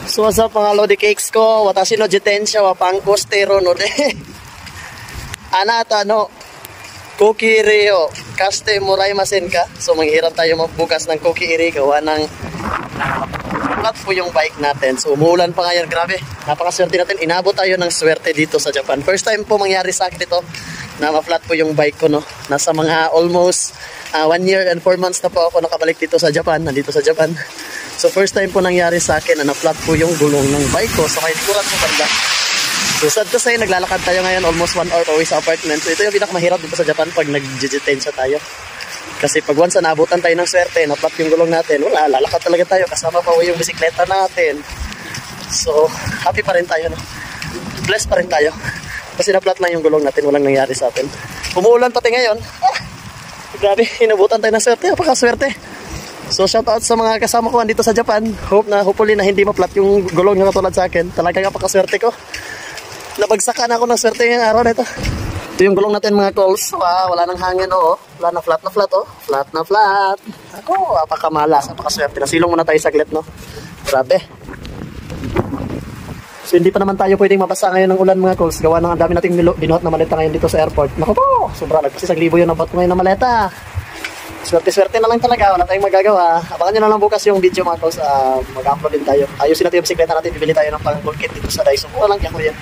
So what's up mga Lodi Cakes ko? Watashi no jitensha wa panko stero no de. Anata no kokiri o kaste moraimasen ka? So manghirap tayo magbukas ng kokiri gawa ng flat po yung bike natin. So umuulan pa ngayon, grabe. Napakaswerte natin. Inabot tayo ng swerte dito sa Japan. First time po mangyari sa akin ito na ma-flat po yung bike ko, no. Nasa mga almost 1 year and 4 months na po ako nakabalik dito sa Japan, nandito sa Japan. So first time po nangyari sa akin na na-flat po yung gulong ng bike ko. So may likuran po banda. So sad to say, naglalakad tayo ngayon almost 1 hour away sa apartment. So ito yung pinakamahirap dito sa Japan pag nag-jitensya tayo. Kasi pag once naabutan tayo ng swerte, na-flat yung gulong natin, wala, lalakad talaga tayo. Kasama pa yung bisikleta natin. So happy pa rin tayo, no? Blessed pa rin tayo. Kasi na-flat lang yung gulong natin, walang nangyari sa atin. Umuulan pati ngayon. Grabe, inabutan tayo ng swerte, napakaswerte. So shoutout sa mga kasama ko dito sa Japan. Hopefully na hindi ma-flat yung gulong na katulad sa akin. Talagang napakaswerte ko. Nabagsakan ako ng swerte ngayong araw na ito. Ito yung gulong natin mga calls. Wala nang hangin, oh. Wala na flat, oh. Flat na flat. Ako, napakamalas, napakaswerte. Nasilong muna tayo saglit, no? Grabe. So hindi pa naman tayo pwedeng mabasa ngayon ng ulan mga calls. Gawa ng ang dami nating binuhat na maleta ngayon dito sa airport. Naku po, sobra, nagpasisag libo yun ang bato ngayon na maleta. Swerte-swerte na lang talaga, wala tayong magagawa. Abangan nyo na lang bukas yung video mga calls. Mag-upload din tayo. Ayusin natin yung bisikleta natin, bibili tayo ng pang-toolkit dito sa Daiso. Mura lang yan, kuya.